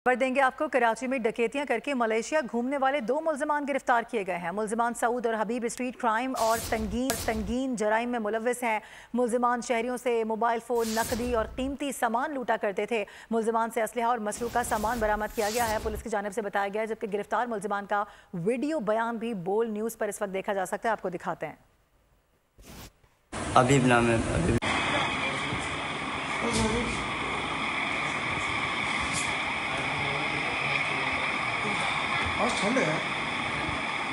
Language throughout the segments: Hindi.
खबर देंगे आपको। कराची में डकैतियां करके मलेशिया घूमने वाले 2 मुल्जिमान गिरफ्तार किए गए हैं। मुल्जिमान सऊद और हबीब स्ट्रीट क्राइम और संगीन जराइम में मुलव्विस हैं। मुल्जिमान शहरियों से मोबाइल फ़ोन, नकदी और कीमती सामान लूटा करते थे। मुल्जिमान से असलहा और मसरूका सामान बरामद किया गया है, पुलिस की जानिब से बताया गया है। जबकि गिरफ्तार मुल्जिमान का वीडियो बयान भी बोल न्यूज़ पर इस वक्त देखा जा सकता है। आपको दिखाते हैं। हबीब नाम है।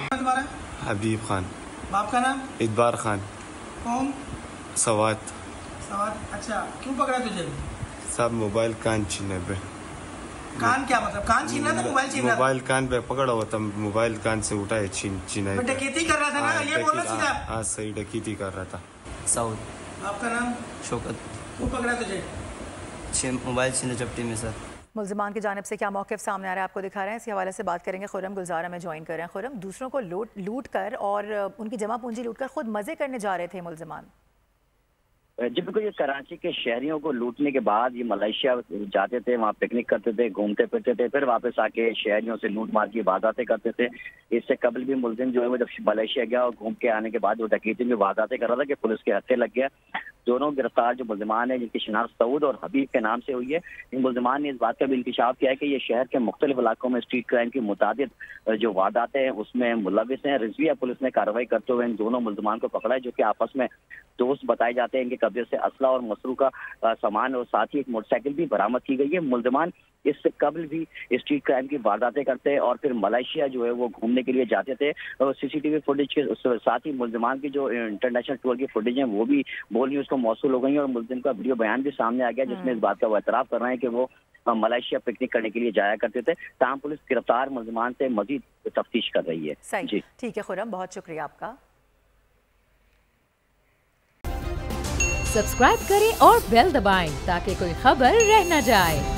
तुम्हारा हबीब खान। बाप का नाम? इतबार खान। कौन? सवात। सवात। अच्छा, क्यों पकड़ा तुझे? सब मोबाइल कान छीने पे। कान क्या मतलब? कान छीना था? मोबाइल छीना? मोबाइल कान पे पकड़ा हुआ था, मोबाइल कान से उठाए छीना। डकैती कर रहा था ना, ये बोलना सीधा। हाँ सही, डकैती कर रहा था। सऊद। आपका नाम? शौकत। क्यों पकड़ा तुझे? मोबाइल छीने चपटी में सर। मुल्जिमान की जानिब से क्या मौक़िफ़ सामने आ रहा है आपको दिखा रहे हैं। इसी हवाले से बात करेंगे। खुर्रम गुलजार में ज्वाइन कर रहे हैं। खुर्रम, दूसरों को लूट कर और उनकी जमा पूंजी लूट कर खुद मज़े करने जा रहे थे मुल्जिमान। जी बिल्कुल, ये कराची के शहरियों को लूटने के बाद ये मलेशिया जाते थे, वहाँ पिकनिक करते थे, घूमते फिरते थे, फिर वापस आके शहरियों से लूट मार की वारदातें करते थे। इससे कबल भी मुलजिम जो है वो जब मलेशिया गया और घूम के आने के बाद वो डकैती में वारदातें कर रहा था कि पुलिस के हत्थे लग गया। दोनों गिरफ्तार जो मुल्जिमान है, जिनकी शिनाख्त सऊद और हबीब के नाम से हुई है, इन मुल्जिमान ने इस बात का भी इंकशाफ किया है कि ये शहर के मुख्तलिफ इलाकों में स्ट्रीट क्राइम की मुतादिद जो वारदातें हैं उसमें मुलविस हैं। रिजविया पुलिस ने कार्रवाई करते हुए इन दोनों मुल्जिमान को पकड़ा है, जो कि आपस में दोस्त बताए जाते हैं। इनके कब्जे से असला और मसरूका सामान और साथ ही एक मोटरसाइकिल भी बरामद की गई है। मुल्जिमान इससे कबल भी स्ट्रीट क्राइम की वारदातें करते हैं और फिर मलेशिया जो है वो घूमने के लिए जाते थे। और सीसीटीवी फुटेज के साथ ही मुल्जिमान की जो इंटरनेशनल टूर की फुटेज है वो भी बोल न्यूज़ को मौसूल हो गई है और मुल्जिम का वीडियो बयान भी सामने आ गया, जिसमें इस बात का वो एतराफ़ कर रहे हैं कि वो मलेशिया पिकनिक करने के लिए जाया करते थे। तमाम पुलिस गिरफ्तार मुल्जिमान से मजीद तफ्तीश कर रही है। सही, ठीक है खुर्रम, बहुत शुक्रिया आपका। सब्सक्राइब करें और बेल दबाएं ताकि कोई खबर रह न जाए।